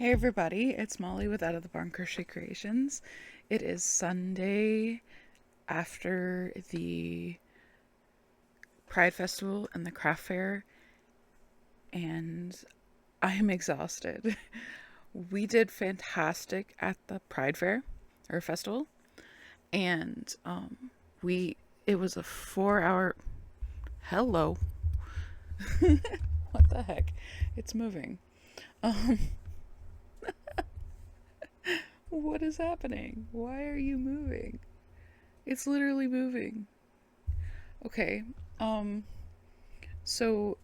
Hey everybody, it's Molly with Out of the Barn Crochet Creations. It is Sunday after the Pride Festival and the craft fair, and I am exhausted. We did fantastic at the Pride Fair or festival, and we it was a 4 hour. Hello. What the heck? It's moving. Um, what is happening? Why are you moving? It's literally moving. Okay. Um, so,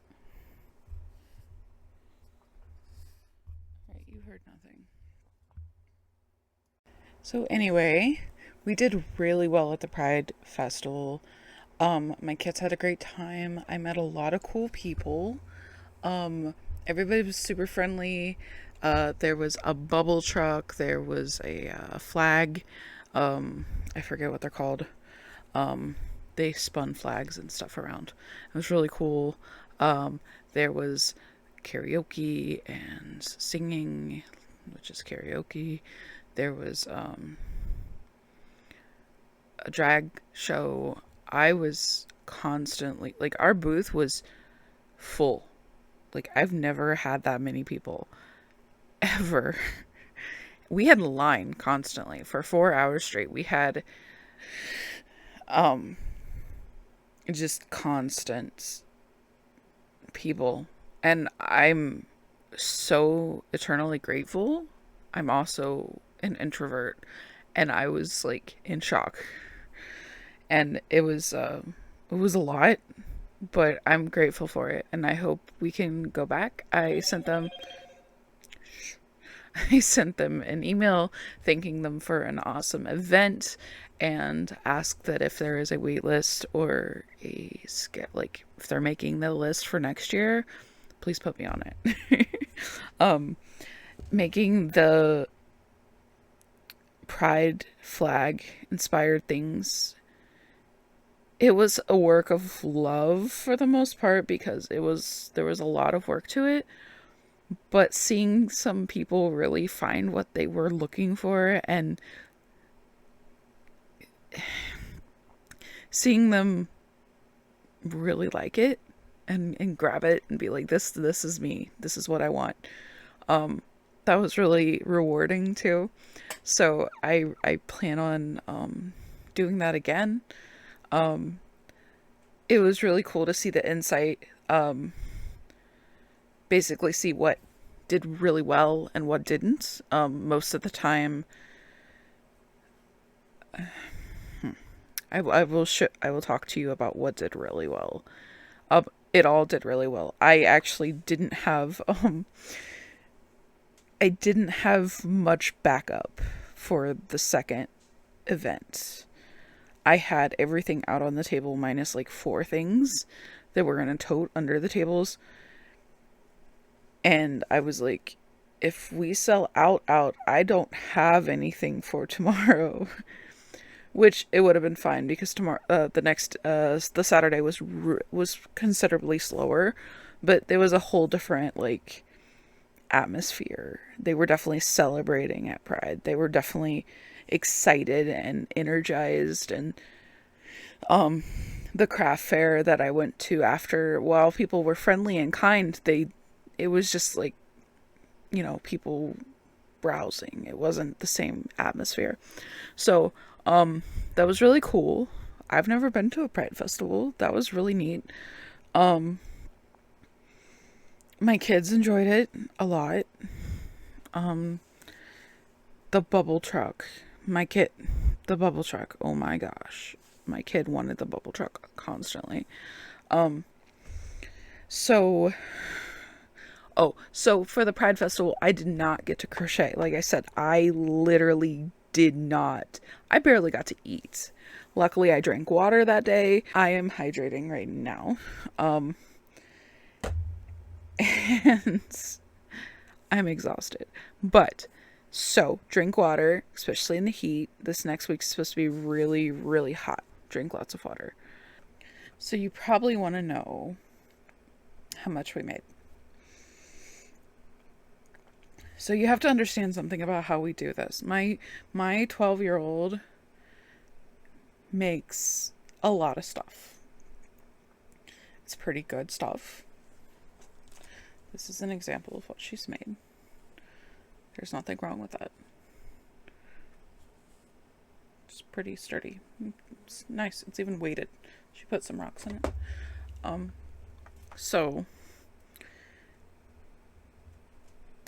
right, you heard nothing. So, anyway, we did really well at the Pride Festival. My kids had a great time. I met a lot of cool people. Um, Everybody was super friendly. There was a bubble truck. There was a flag. I forget what they're called. They spun flags and stuff around. It was really cool. There was karaoke and singing, which is karaoke. There was a drag show. I was constantly, like, our booth was full. Like, I've never had that many people ever. We had a line constantly for 4 hours straight. We had um just constant people, and I'm so eternally grateful. I'm also an introvert, and I was like in shock, and it was a lot, but I'm grateful for it, and I hope we can go back. I sent them an email thanking them for an awesome event, and asked that if there is a wait list or like if they're making the list for next year, please put me on it. um Making the pride flag inspired things, it was a work of love for the most part, because there was a lot of work to it, but seeing some people really find what they were looking for, and seeing them really like it and grab it and be like, this is me, this is what I want, that was really rewarding too. So I plan on doing that again. It was really cool to see the insight, basically see what did really well and what didn't. Most of the time, I will talk to you about what did really well. It all did really well. I actually I didn't have much backup for the second event. I had everything out on the table minus like four things that were gonna tote under the tables, and I was like, if we sell out, I don't have anything for tomorrow. Which it would have been fine, because tomorrow, the Saturday was considerably slower, but there was a whole different like atmosphere. They were definitely celebrating at Pride. They were definitely excited and energized, and the craft fair that I went to after, while people were friendly and kind, it was just like, people browsing. It wasn't the same atmosphere. So, that was really cool. I've never been to a Pride festival. That was really neat. Um, my kids enjoyed it a lot. Um, the bubble truck. My kid, the bubble truck. Oh my gosh. My kid wanted the bubble truck constantly. Um, so, so for the Pride Festival, I did not get to crochet. Like I said, I literally did not. I barely got to eat. Luckily, I drank water that day. I am hydrating right now. And I'm exhausted. But, so, drink water, especially in the heat. This next week's supposed to be really, really hot. Drink lots of water. So, you probably want to know how much we made. So you have to understand something about how we do this. My 12-year-old makes a lot of stuff. It's pretty good stuff. This is an example of what she's made. There's nothing wrong with that. It's pretty sturdy. It's nice. It's even weighted. She put some rocks in it. So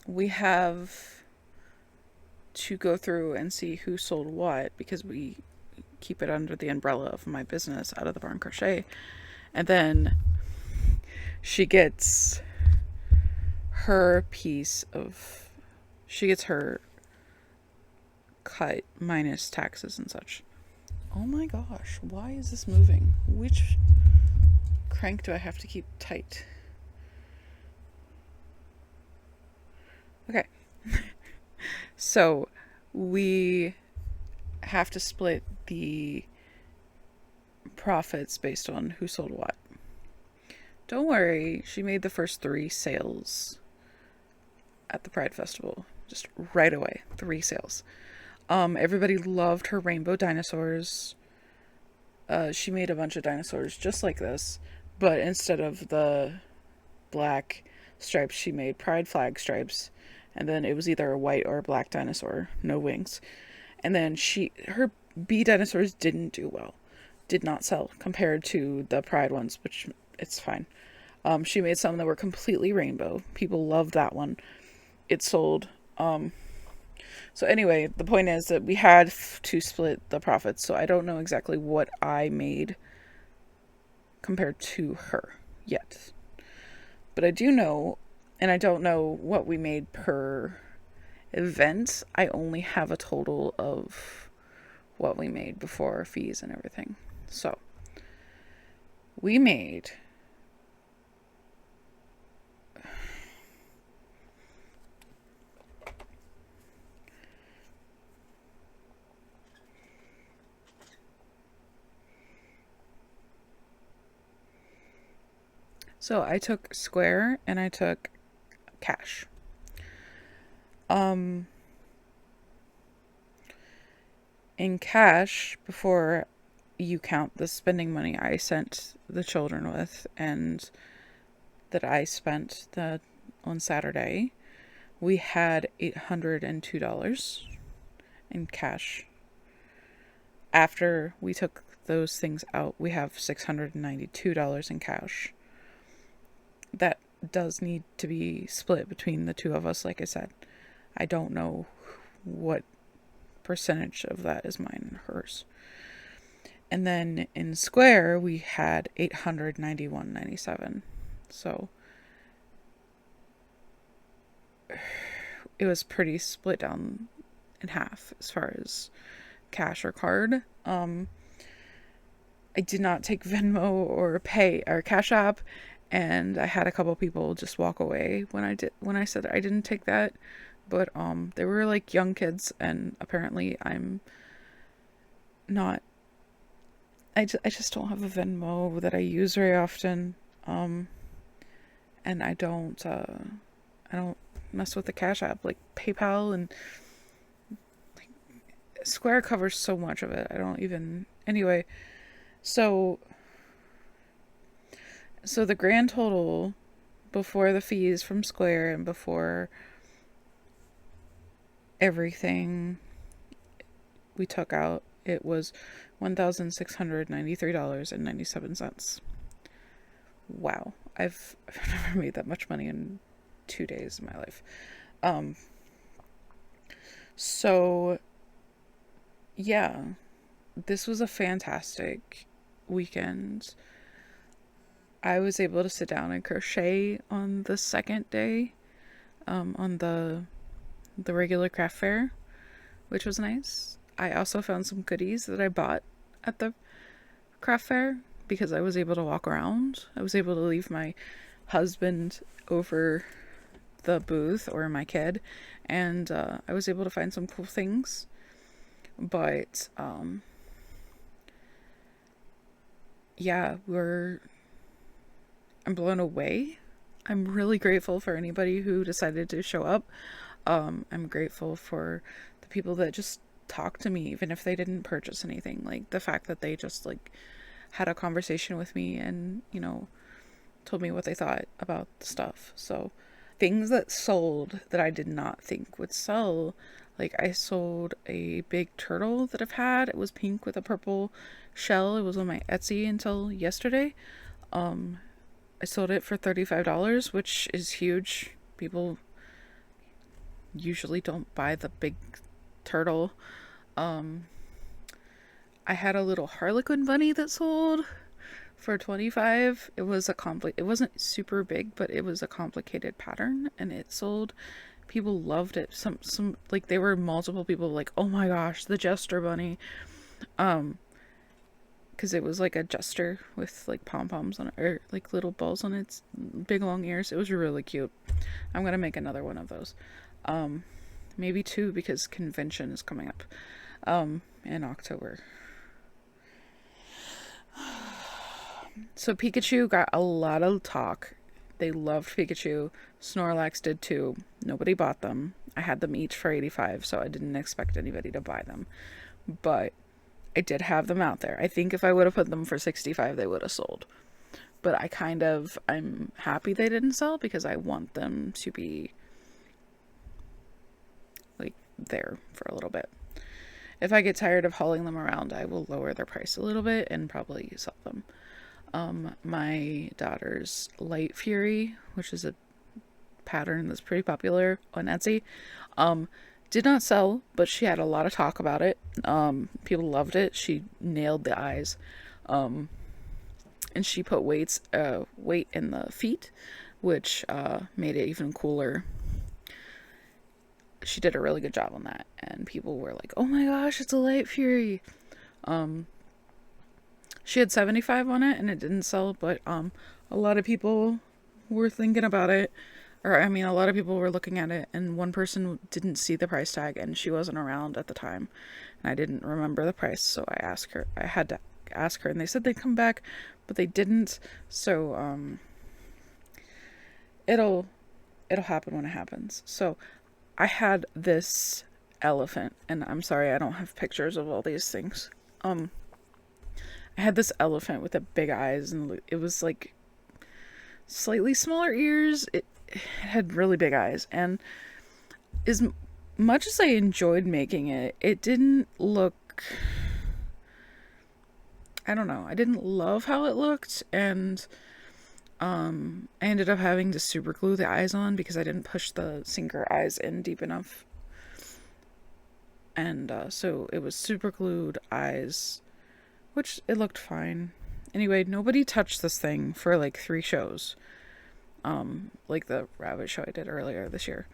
we have to go through and see who sold what, because we keep it under the umbrella of my business, Out of the Barn Crochet. And then she gets her piece of, she gets her cut minus taxes and such. Oh my gosh, why is this moving? Which crank do I have to keep tight? Okay. So we have to split the profits based on who sold what. Don't worry, she made the first 3 sales at the Pride Festival. Just right away, 3 sales. Everybody loved her rainbow dinosaurs. She made a bunch of dinosaurs just like this, but instead of the black stripes, she made pride flag stripes, and then it was either a white or a black dinosaur, no wings. And then her bee dinosaurs didn't do well, did not sell compared to the pride ones, which it's fine. She made some that were completely rainbow. People loved that one. It sold. So anyway, the point is that we had to split the profits, so I don't know exactly what I made compared to her yet. But I do know, and I don't know what we made per event. I only have a total of what we made before fees and everything. So we made So I took Square and I took cash. In cash, before you count the spending money I sent the children with and that I spent on Saturday, we had $802 in cash. After we took those things out, we have $692 in cash. That does need to be split between the two of us, like I said. I don't know what percentage of that is mine and hers. And then in Square, we had $891.97. So it was pretty split down in half as far as cash or card. I did not take Venmo or Pay or Cash App. And I had a couple people just walk away when I said I didn't take that. But they were like young kids, and apparently I'm not. I just don't have a Venmo that I use very often. And I don't mess with the Cash App, like PayPal, and like, Square covers so much of it. I don't even. Anyway, so the grand total before the fees from Square and before everything we took out, it was $1,693.97. Wow. I've never made that much money in 2 days of my life. So yeah, this was a fantastic weekend. I was able to sit down and crochet on the second day, on the regular craft fair, which was nice. I also found some goodies that I bought at the craft fair because I was able to walk around. I was able to leave my husband over the booth, or my kid, and I was able to find some cool things. But yeah, I'm blown away. I'm really grateful for anybody who decided to show up. I'm grateful for the people that just talk to me, even if they didn't purchase anything. Like the fact that they just like had a conversation with me and, told me what they thought about the stuff. So things that sold that I did not think would sell. Like I sold a big turtle that I've had. It was pink with a purple shell. It was on my Etsy until yesterday. I sold it for $35, which is huge. People usually don't buy the big turtle. I had a little Harlequin bunny that sold for 25. It was it wasn't super big, but it was a complicated pattern and it sold. People loved it. Some like there were multiple people like, "Oh my gosh, the jester bunny." Because it was like a jester with like pom-poms on it, or like little balls on its big long ears. It was really cute. I'm gonna make another one of those. Maybe two, because convention is coming up in October. So Pikachu got a lot of talk. They loved Pikachu. Snorlax did too. Nobody bought them. I had them each for 85, so I didn't expect anybody to buy them. But I did have them out there. I think if I would have put them for 65, they would have sold. But I'm happy they didn't sell, because I want them to be like there for a little bit. If I get tired of hauling them around, I will lower their price a little bit and probably sell them. My daughter's Light Fury, which is a pattern that's pretty popular on Etsy, did not sell, but she had a lot of talk about it. People loved it. She nailed the eyes. And she put weight in the feet, which made it even cooler. She did a really good job on that, and people were like, "Oh my gosh, it's a Light Fury." She had 75 on it and it didn't sell, but a lot of people were thinking about it. Or, I mean, a lot of people were looking at it, and one person didn't see the price tag, and she wasn't around at the time, and I didn't remember the price, so I had to ask her, and they said they'd come back, but they didn't. So it'll happen when it happens. So I had this elephant, and I'm sorry I don't have pictures of all these things. I had this elephant with the big eyes, and it was like slightly smaller ears. It had really big eyes, and as much as I enjoyed making it, it didn't look, I don't know, I didn't love how it looked, and I ended up having to super glue the eyes on because I didn't push the sinker eyes in deep enough, and so it was super glued eyes, which it looked fine. Anyway, nobody touched this thing for like 3 shows. Like the rabbit show I did earlier this year.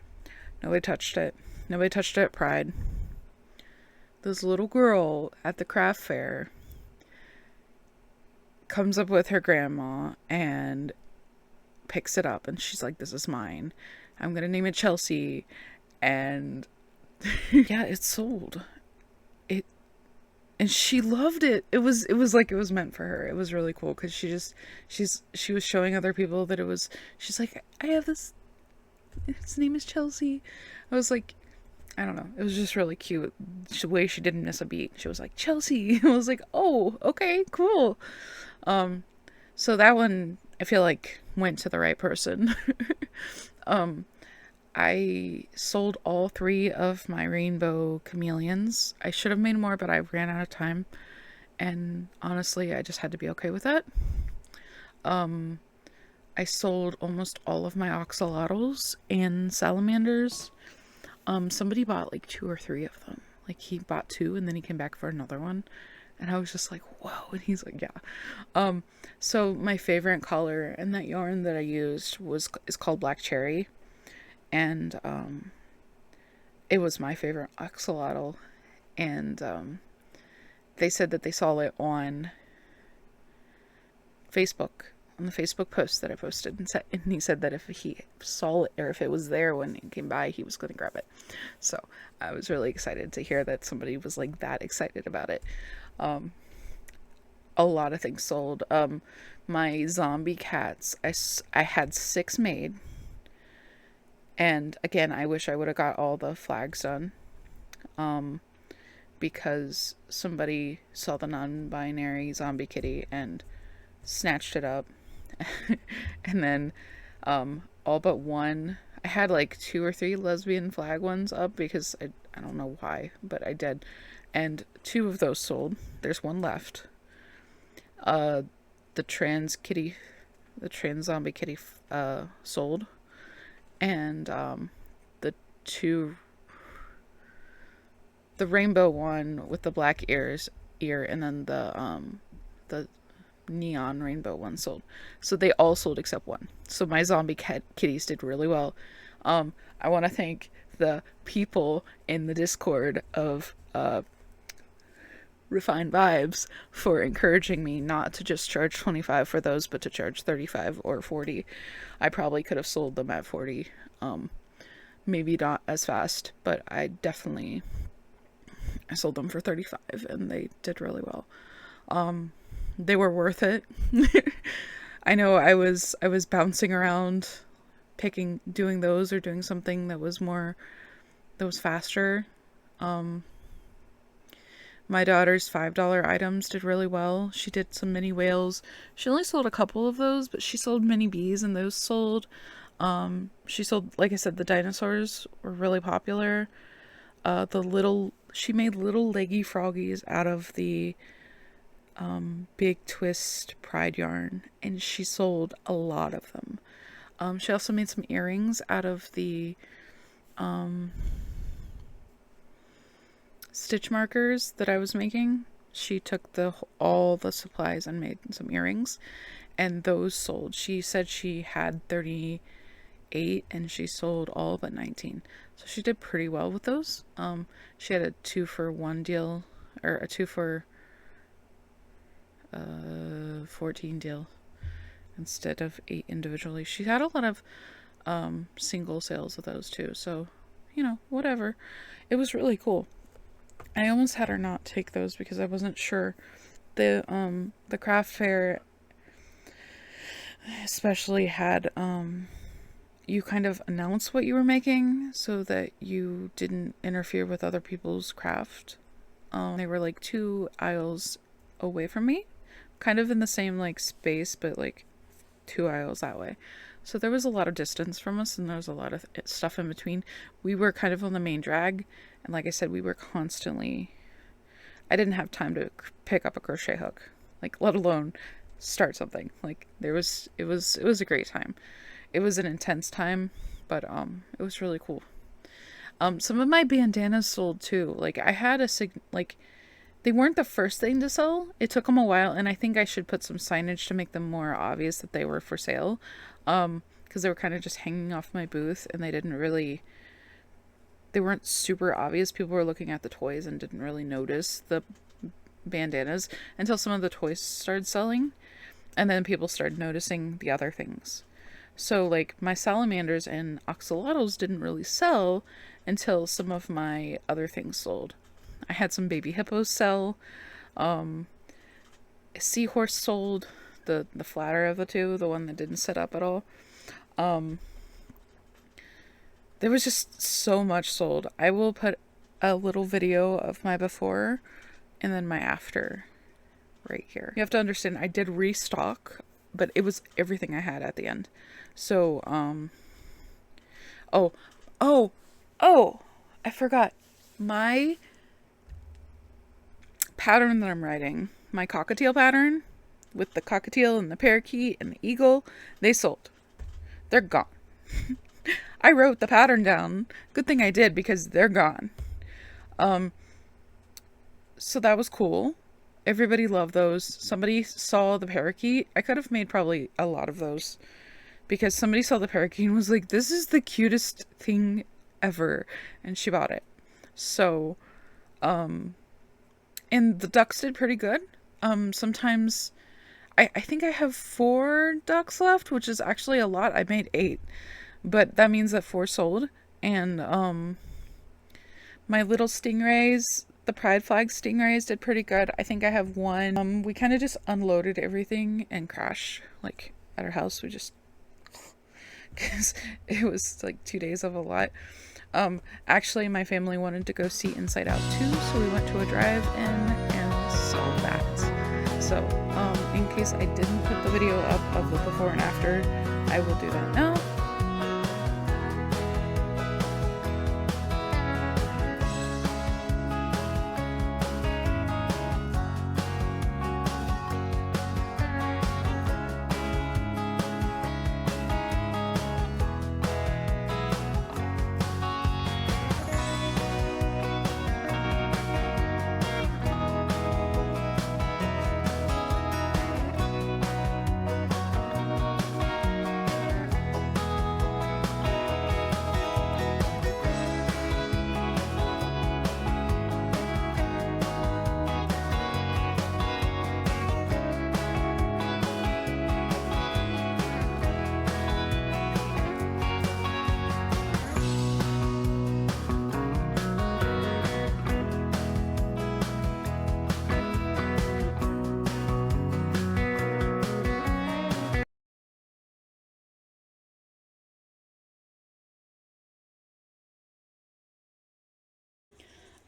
Nobody touched it. Nobody touched it at Pride. This little girl at the craft fair comes up with her grandma and picks it up, and she's like, "This is mine. I'm gonna name it Chelsea." And yeah, it sold. And she loved it. It was like it was meant for her. It was really cool because she was showing other people that she's like, "I have this, its name is Chelsea." I was like, I don't know. It was just really cute. The way she didn't miss a beat. She was like, "Chelsea." I was like, "Oh, okay, cool." So that one I feel like went to the right person. I sold all 3 of my rainbow chameleons. I should have made more, but I ran out of time. And honestly, I just had to be okay with that. I sold almost all of my axolotls and salamanders. Somebody bought like 2 or 3 of them. Like he bought 2 and then he came back for another one. And I was just like, whoa. And he's like, yeah. So my favorite color and that yarn that I used is called Black Cherry. And it was my favorite axolotl, and they said that they saw it on Facebook, on the Facebook post that I posted, and he said that if he saw it, or if it was there when he came by, he was going to grab it. So I was really excited to hear that somebody was like that excited about it. A lot of things sold. My zombie cats, I had 6 made. And again, I wish I would have got all the flags done, because somebody saw the non-binary zombie kitty and snatched it up. And then all but one, I had like 2 or 3 lesbian flag ones up because I don't know why, but I did. And 2 of those sold. There's 1 left. The trans zombie kitty sold. And the 2, the rainbow one with the black ear, and then the neon rainbow one sold. So they all sold except 1. So my zombie kitties did really well. I want to thank the people in the Discord of Refined Vibes for encouraging me not to just charge 25 for those, but to charge 35 or 40. I probably could have sold them at 40. Maybe not as fast, but I sold them for 35 and they did really well. They were worth it. I know I was bouncing around doing those or doing something that was faster. My daughter's $5 items did really well. She did some mini whales. She only sold a couple of those, but she sold mini bees and those sold. She sold, like I said, the dinosaurs were really popular. She made little leggy froggies out of the big twist pride yarn, and she sold a lot of them. She also made some earrings out of the stitch markers that I was making. She took all the supplies and made some earrings, and those sold. She said she had 38 and she sold all but 19. So she did pretty well with those. She had a 2-for-1 deal, or a 2 for 14 deal instead of 8 individually. She had a lot of single sales of those too. So, whatever. It was really cool. I almost had her not take those because I wasn't sure. The craft fair especially had you kind of announce what you were making so that you didn't interfere with other people's craft. They were like 2 aisles away from me, kind of in the same like space, but like 2 aisles that way. So there was a lot of distance from us, and there was a lot of stuff in between. We were kind of on the main drag, and like I said, we were constantly. I didn't have time to pick up a crochet hook, like let alone start something. Like it was a great time. It was an intense time, but it was really cool. Some of my bandanas sold too. Like I had they weren't the first thing to sell. It took them a while, and I think I should put some signage to make them more obvious that they were for sale. Because they were kind of just hanging off my booth, and they weren't super obvious. People were looking at the toys and didn't really notice the bandanas until some of the toys started selling, and then people started noticing the other things. So like my salamanders and axolotls didn't really sell until some of my other things sold. I had some baby hippos sell. A seahorse sold. The flatter of the 2, the one that didn't set up at all. There was just so much sold. I will put a little video of my before and then my after right here. You have to understand, I did restock, but it was everything I had at the end. So, I forgot. My pattern that I'm writing, my cockatiel pattern, with the cockatiel and the parakeet and the eagle, they sold. They're gone. I wrote the pattern down. Good thing I did, because they're gone. So that was cool. Everybody loved those. Somebody saw the parakeet. I could have made probably a lot of those, because somebody saw the parakeet and was like, this is the cutest thing ever. And she bought it. So, and the ducks did pretty good. Sometimes I think I have 4 ducks left, which is actually a lot. I made 8, but that means that 4 sold. And my little stingrays, the pride flag stingrays, did pretty good. I think I have 1. We kind of just unloaded everything and crashed, like at our house. We just because it was like 2 days of a lot. Actually, my family wanted to go see Inside Out too, so we went to a drive-in and saw that. So, in case I didn't put the video up of the before and after, I will do that now.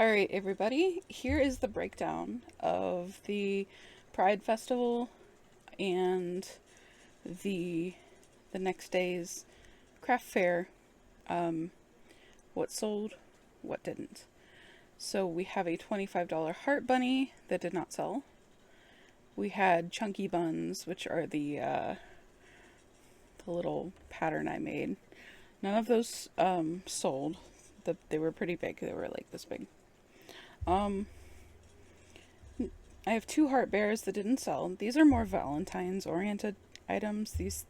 Alright, everybody, here is the breakdown of the Pride Festival and the next day's craft fair. What sold, what didn't. So we have a $25 heart bunny that did not sell. We had chunky buns, which are the little pattern I made. None of those sold. They were pretty big. They were like this big. I have 2 heart bears that didn't sell. These are more Valentine's oriented items, these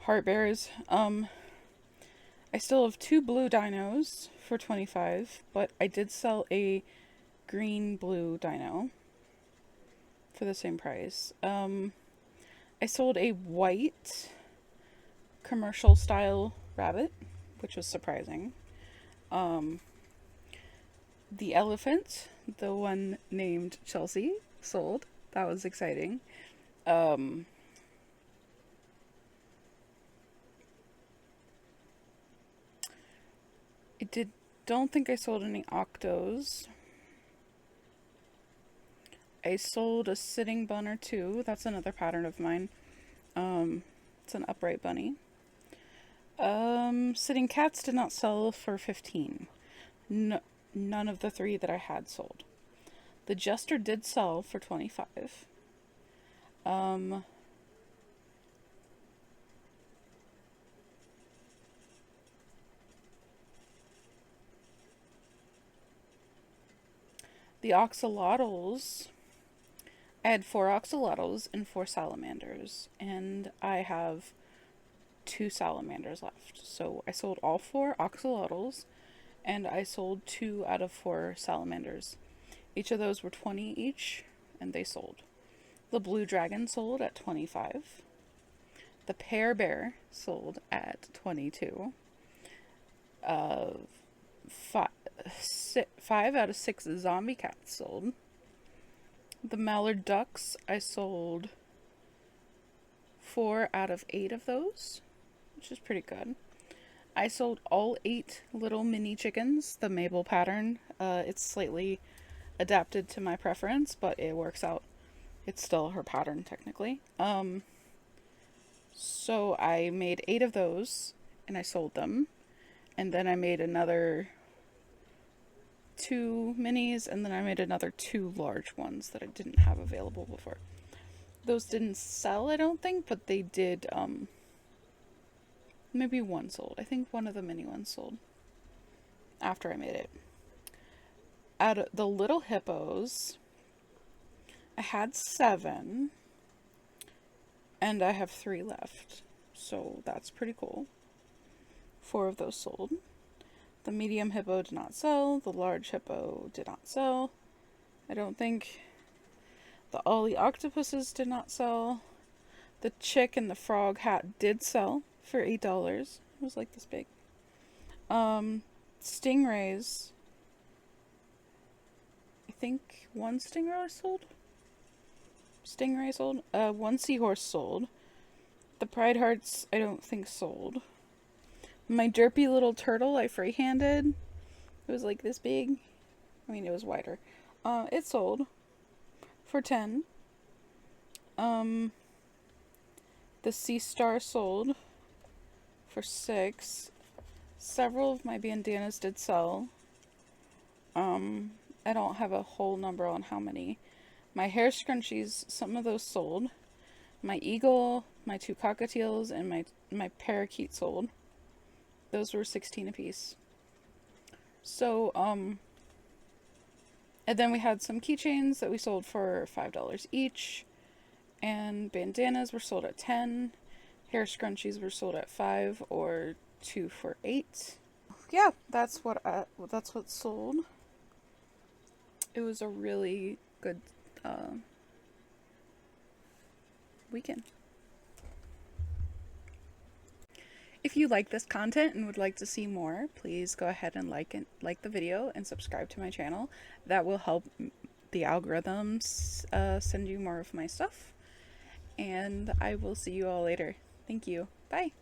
heart bears. I still have 2 blue dinos for $25, but I did sell a green blue dino for the same price. I sold a white commercial style rabbit, which was surprising. The elephant, the one named Chelsea, sold. That was exciting. I don't think I sold any octos. I sold a sitting bun or 2. That's another pattern of mine. It's an upright bunny. Sitting cats did not sell for 15. No, none of the 3 that I had sold. The jester did sell for 25. The oxalotls, I had 4 oxalotls and 4 salamanders, and I have 2 salamanders left. So I sold all 4 oxalotls, and I sold 2 out of 4 salamanders. Each of those were 20 each, and they sold. The blue dragon sold at 25. The pear bear sold at 22. 5 out of 6 zombie cats sold. The mallard ducks, I sold 4 out of 8 of those, which is pretty good. I sold all 8 little mini chickens, the Mabel pattern. It's slightly adapted to my preference, but it works out. It's still her pattern, technically. So I made 8 of those, and I sold them. And then I made another 2 minis, and then I made another 2 large ones that I didn't have available before. Those didn't sell, I don't think, but they did, maybe 1 sold. I think one of the mini ones sold after I made it. Out of the little hippos, I had 7, and I have 3 left, so that's pretty cool. 4 of those sold. The medium hippo did not sell. The large hippo did not sell. I don't think. All the octopuses did not sell. The chick and the frog hat did sell for $8. It was like this big. Stingrays. I think 1 stingray sold. 1 seahorse sold. The Pride Hearts, I don't think sold. My derpy little turtle I freehanded. It was like this big. I mean, it was wider. It sold for 10. The Sea Star sold for 6. Several of my bandanas did sell. I don't have a whole number on how many. My hair scrunchies, some of those sold. My eagle, my 2 cockatiels, and my parakeet sold. Those were 16 apiece. So, and then we had some keychains that we sold for $5 each. And bandanas were sold at 10. Hair scrunchies were sold at 5 or 2 for 8. Yeah, that's what sold. It was a really good weekend. If you like this content and would like to see more, please go ahead and like the video and subscribe to my channel. That will help the algorithms send you more of my stuff. And I will see you all later. Thank you. Bye.